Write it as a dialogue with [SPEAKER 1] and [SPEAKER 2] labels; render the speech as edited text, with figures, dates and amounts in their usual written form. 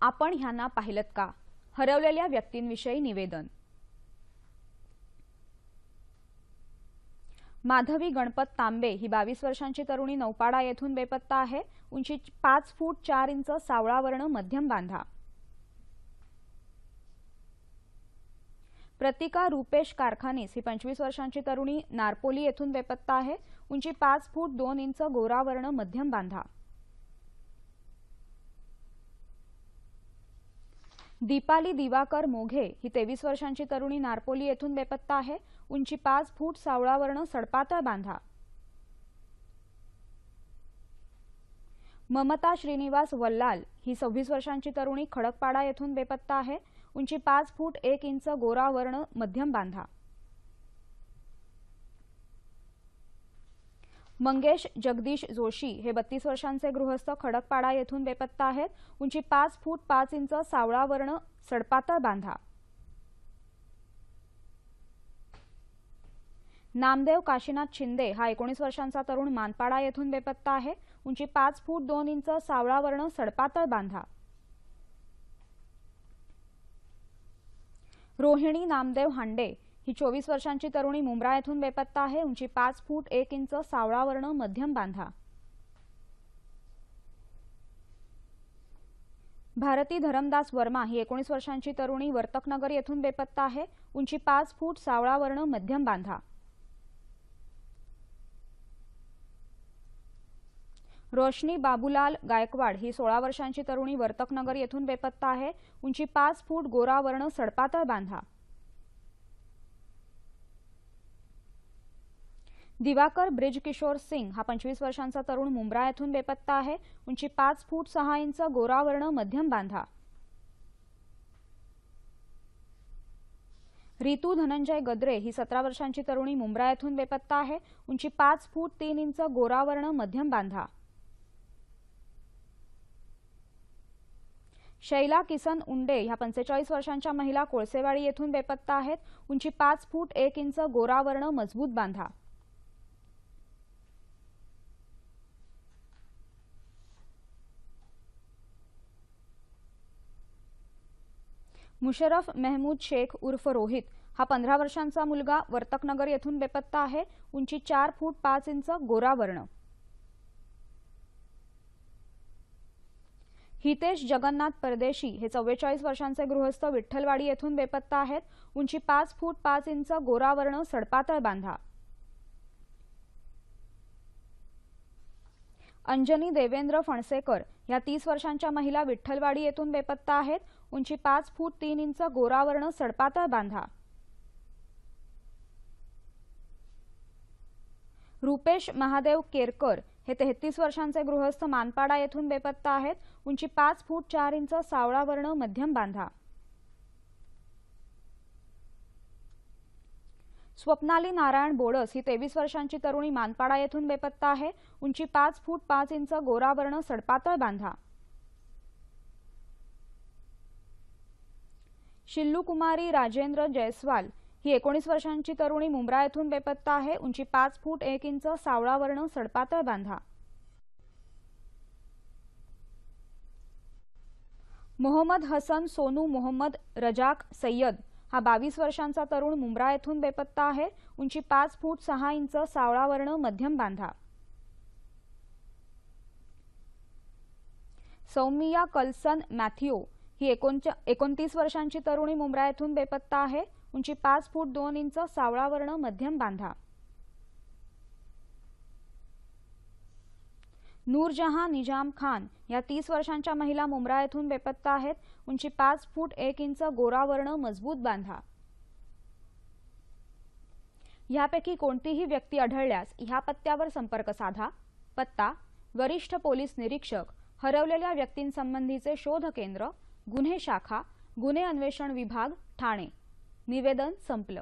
[SPEAKER 1] आपण ह्यांना पाहिलत का? हरवलेल्या व्यक्तींविषयी निवेदन। माधवी गणपत तांबे ही 22 वर्षांची तरुणी नौपाडा येथून बेपत्ता आहे। उंची 5 फूट 4 इंच, सावळा वर्ण, मध्यम बांधा। प्रतिका रुपेश कारखानीस ही 25 वर्षांची तरुणी नारपोली येथून बेपत्ता आहे। उंची 5 फूट 2 इंच, गोरा वर्ण, मध्यम बांधा। दीपाली दिवाकर मोघे ही 23 वर्षांची तरुणी नारपोली येथून बेपत्ता आहे। उंची 5 फूट, सावळा वर्ण, सडपातळ बांधा। ममता श्रीनिवास वल्लाल ही 26 वर्षांची तरुणी खडकपाडा येथून बेपत्ता आहे। उंची 5 फूट 1 इंच, गोरा वर्ण, मध्यम बांधा। मंगेश जगदीश जोशी हे 32 वर्षांचे गृहस्थ खडकपाडा येथून बेपत्ता आहेत। उंची 5 फूट 5 इंच, सावळा वर्ण, सडपातळ बांधा। नामदेव काशीनाथ शिंदे हा 19 वर्षांचा तरुण मानपाडा येथून बेपत्ता आहे। उंची 5 फूट 2 इंच, सावळा वर्ण, सडपातळ बांधा। रोहिणी नामदेव हांडे ही 24 वर्षांची तरुणी मुंब्रा येथून बेपत्ता आहे। उंची 5 फूट 1 इंच, सावळा वर्ण, मध्यम बांधा। भारती धरमदास वर्मा ही 19 वर्षांची तरुणी वर्तकनगर येथून बेपत्ता आहे। उंची 5 फूट, सावळा वर्ण, मध्यम बांधा। रोशनी बाबूलाल गायकवाड ही 16 वर्षांची तरुणी वर्तकनगर येथून बेपत्ता आहे। उंची 5 फूट, गोरा वर्ण, सडपातळ बांधा। दिवाकर ब्रिजकिशोर सिंग हा 25 वर्षांचा तरुण मुंब्रा येथून बेपत्ता आहे। उंची 5 फूट 6 इंच, गोरा वर्ण, मध्यम बांधा। रितू धनंजय गद्रे ही 17 वर्षांची तरुणी मुंब्रा येथून बेपत्ता आहे। उंची 5 फूट 3 इंच, गोरा वर्ण, मध्यम बांधा। शैला किसन उंडे ह्या 45 वर्षांच्या महिला कोळसेवाडी येथून बेपत्ता आहेत। उंची 5 फूट 1 इंच, गोरा वर्ण, मजबूत बांधा। मुशरफ महमूद शेख उर्फ रोहित हा 15 वर्षांचा मुलगा वर्तकनगर येथून बेपत्ता आहे। उंची 4 फूट 5 इंच, गोरा वर्ण। हितेश जगन्नाथ परदेशी हे 44 वर्षांचे गृहस्थ विठ्ठलवाडी येथून बेपत्ता आहेत। उंची 5 फूट 5 इंच, गोरा वर्ण, सडपातळ बांधा। अंजनी देवेंद्र फणसेकर या 30 वर्षांच्या महिला विठ्ठलवाडी येथून बेपत्ता आहेत। उंची 5 फूट 3 इंच, गोरा वर्ण, सडपातळ बांधा। रुपेश महादेव केरकर हे 33 वर्षांचे गृहस्थ मानपाडा येथून बेपत्ता आहेत। उंची 5 फूट 4 इंच, सावळा वर्ण, मध्यम बांधा। स्वप्नाली नारायण बोडस ही 23 वर्षांची तरुणी मानपाडा येथून बेपत्ता आहे। उंची 5 फूट 5 इंच, गोरा वर्ण, सडपातळ बांधा। शिल्लू कुमारी राजेंद्र जयस्वाल ही 19 वर्षांची तरुणी मुंब्रा येथून बेपत्ता आहे। उंची 5 फूट 1 इंच, सावळा वर्ण, सडपातळ बांधा। मोहम्मद हसन सोनू मोहम्मद रजाक सय्यद हा 22 वर्षांचा तरुण मुंब्रा येथून बेपत्ता आहे। उंची 5 फूट 6 इंच, सावळा वर्ण, मध्यम बांधा। सौमिया कल्सन मॅथ्यू ही 29 वर्षांची तरुणी मुंब्रा येथून बेपत्ता आहे। उंची 5 फूट 2 इंच, सावळा वर्ण, मध्यम बांधा। नूरजहां निजाम खान या 30 वर्षांच्या महिला मुंब्रा येथून बेपत्ता आहेत। उंची 5 फूट 1 इंच, गोरा वर्ण, मजबूत बांधा। यापैकी कोणतीही व्यक्ती आढळल्यास ह्या पत्त्यावर संपर्क साधा। पत्ता: वरिष्ठ पोलीस निरीक्षक, हरवलेल्या व्यक्तींसंबंधीचे शोध केंद्र, गुन्हे शाखा, गुन्हे अन्वेषण विभाग, ठाणे। निवेदन संपलं।